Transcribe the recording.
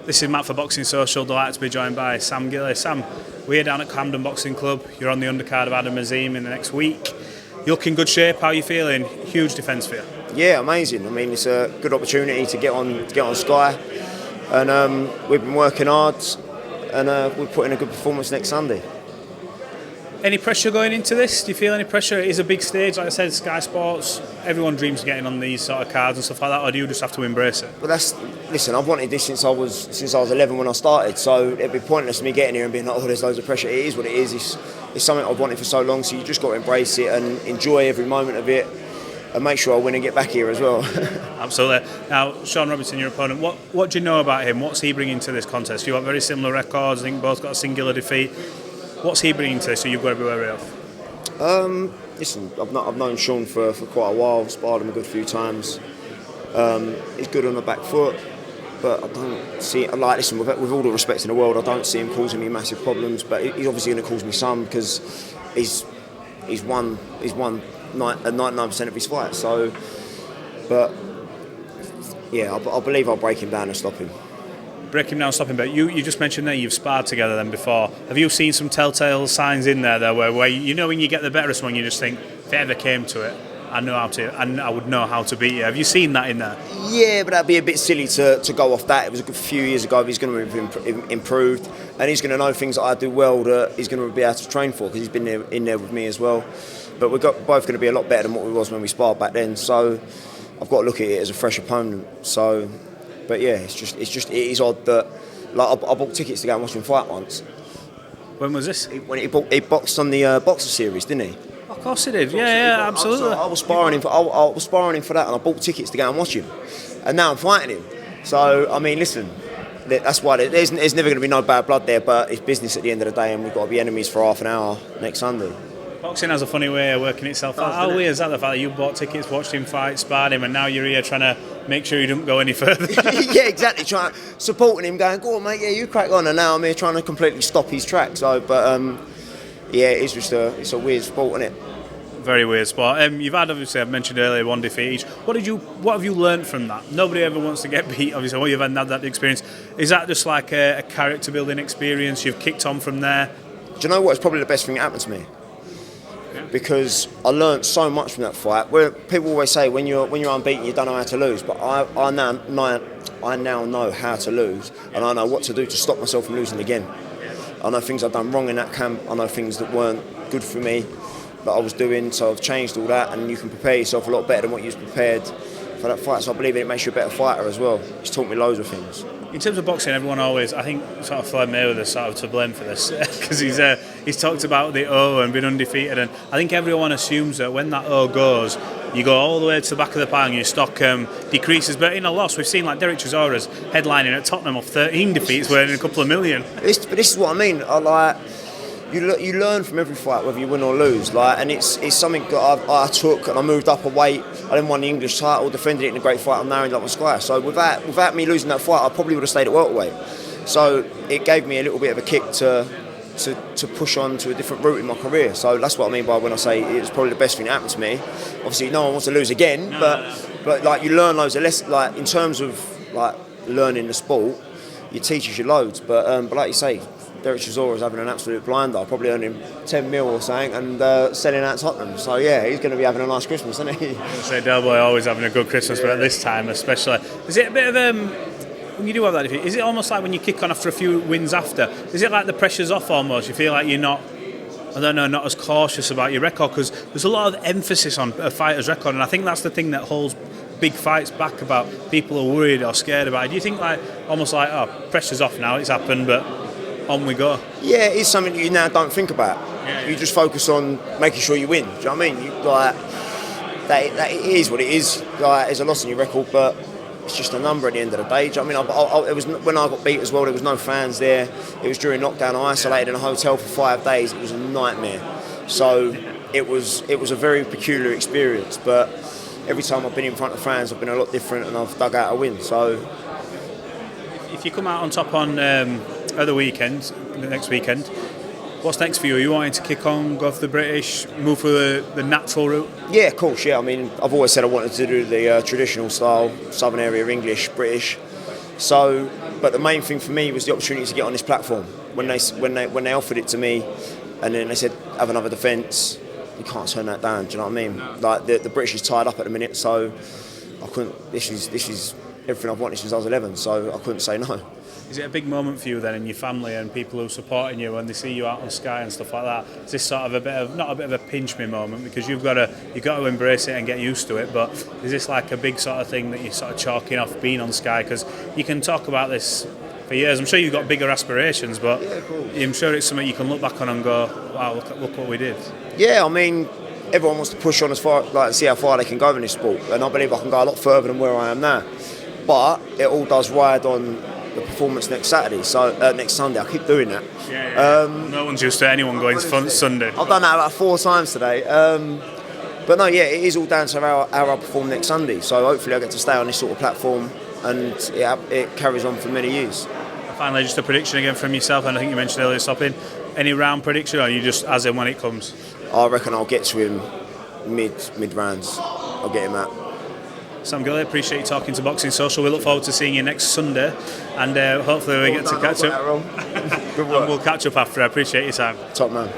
This is Matt for Boxing Social. Delighted to be joined by Sam Gilley. Sam, we're down at Camden Boxing Club. You're on the undercard of Adam Azim in the next week. You look in good shape. How are you feeling? Huge defence for you. Yeah, amazing. I mean, it's a good opportunity to get on Sky, and we've been working hard, and we're putting a good performance next Sunday. Any pressure going into this? Do you feel any pressure? It is a big stage, like I said, Sky Sports. Everyone dreams of getting on these sort of cards and stuff like that, or do you just have to embrace it? But listen, I've wanted this since I was 11 when I started, so it'd be pointless me getting here and being like, oh, there's loads of pressure. It is what it is. It's something I've wanted for so long, so you just got to embrace it and enjoy every moment of it, and make sure I win and get back here as well. Absolutely. Now, Sean Robertson, your opponent, what do you know about him? What's he bringing to this contest? You've got very similar records. I think both got a singular defeat. What's he bringing to this so you've got to be wary of? Listen, I've known Sean for quite a while, sparred him a good few times. He's good on the back foot, but I don't see, listen, with all the respect in the world, I don't see him causing me massive problems, but he's obviously going to cause me some because he's won 99% of his fights, so, but yeah, I believe I'll break him down and stop him. Break him down, stop him. But you just mentioned there you've sparred together then before. Have you seen some telltale signs in there where you know when you get the better of someone, you just think, if it ever came to it, I would know how to beat you. Have you seen that in there? Yeah, but that'd be a bit silly to go off that. It was a good few years ago. He's going to have improved, and he's going to know things that I do well that he's going to be able to train for because he's been in there with me as well. But we're both going to be a lot better than what we was when we sparred back then. So I've got to look at it as a fresh opponent. So. But yeah, it is odd that I bought tickets to go and watch him fight once. When was this? When he boxed on the Boxer Series, didn't he? Of course he did. Yeah, absolutely. I was sparring him for that, and I bought tickets to go and watch him. And now I'm fighting him. So I mean, listen, that's why there's never going to be no bad blood there. But it's business at the end of the day, and we've got to be enemies for half an hour next Sunday. Boxing has a funny way of working itself out. How weird is that, the fact that you bought tickets, watched him fight, sparred him, and now you're here trying to make sure he don't go any further? Yeah, exactly. Supporting him, going, go on, mate, yeah, you crack on. And now I'm here trying to completely stop his track. So, but yeah, it's a weird sport, isn't it? Very weird sport. You've had, obviously, I've mentioned earlier, one defeat each. What have you learned from that? Nobody ever wants to get beat, obviously. Well, you've had that experience. Is that just like a character building experience? You've kicked on from there? Do you know what? It's probably the best thing that happened to me. Because I learnt so much from that fight. Where people always say when you're unbeaten you don't know how to lose, but I now know how to lose, and I know what to do to stop myself from losing again. I know things I've done wrong in that camp. I know things that weren't good for me that I was doing. So I've changed all that, and you can prepare yourself a lot better than what you was prepared for that fight. So I believe it makes you a better fighter as well. It's taught me loads of things. In terms of boxing, everyone always, I think, sort of Floyd Mayweather sort of to blame for this because he's talked about the O and been undefeated, and I think everyone assumes that when that O goes, you go all the way to the back of the pile and your stock decreases. But in a loss, we've seen like Derek Chisora's headlining at Tottenham off 13 defeats, winning a couple of million. But this is what I mean. You learn from every fight, whether you win or lose. And it's something that I took, and I moved up a weight. I then won the English title, defended it in a great fight. I'm now in London Square. So without me losing that fight, I probably would have stayed at welterweight. So it gave me a little bit of a kick to push on to a different route in my career. So that's what I mean by when I say it's probably the best thing that happened to me. Obviously, no one wants to lose again, but like you learn loads of lessons. Like in terms of like learning the sport, it teaches you loads. But like you say, Derek Chisora's having an absolute blinder. I probably earned him 10 mil or something and selling out Tottenham. So yeah, he's going to be having a nice Christmas, isn't he? I say Del Boy always having a good Christmas, but at this time especially. Is it a bit of when you do have that defeat, is it almost like when you kick on after a few wins after? Is it like the pressure's off almost? You feel like you're not as cautious about your record because there's a lot of emphasis on a fighter's record, and I think that's the thing that holds big fights back about people are worried or scared about it. Do you think almost like pressure's off now, it's happened, but on we go? Yeah, it's something you now don't think about. You just focus on making sure you win. Do you know what I mean? That it is what it is. There's a loss in your record, but it's just a number at the end of the day. Do you know what I mean? It was when I got beat as well. There was no fans there. It was during lockdown. I isolated in a hotel for 5 days. It was a nightmare. So it was a very peculiar experience. But every time I've been in front of fans, I've been a lot different, and I've dug out a win. So if you come out on top on other weekends, the next weekend, what's next for you? Are you wanting to kick on, go for the British, move for the natural route? Yeah, of course, yeah. I mean, I've always said I wanted to do the traditional style, southern area, English, British. So But the main thing for me was the opportunity to get on this platform. When they offered it to me, and then they said have another defence, you can't turn that down. Do you know what I mean? No. Like the British is tied up at the minute, so I couldn't. This is everything I've wanted since I was 11, so I couldn't say no. Is it a big moment for you then, in your family and people who are supporting you when they see you out on Sky and stuff like that? Is this sort of not a bit of a pinch me moment, because you've got to embrace it and get used to it, but is this like a big sort of thing that you're sort of chalking off being on Sky? Because you can talk about this for years. I'm sure you've got bigger aspirations, but yeah, I'm sure it's something you can look back on and go, wow, look what we did. Yeah, I mean, everyone wants to push on as far, like, see how far they can go in this sport, and I believe I can go a lot further than where I am now. But it all does ride on the performance next Saturday, so next Sunday. I keep doing that. No one's used to anyone going Sunday. I've done that about 4 times today. But no, yeah, it is all down to how I perform next Sunday. So hopefully I get to stay on this sort of platform, and it carries on for many years. Finally, just a prediction again from yourself, and I think you mentioned earlier stopping. Any round prediction, or are you just as and when it comes? I reckon I'll get to him mid rounds. I'll get him out. Sam Gilley, appreciate you talking to Boxing Social. We look forward to seeing you next Sunday, and hopefully we get to catch up. Good work. And we'll catch up after. I appreciate your time. Top man.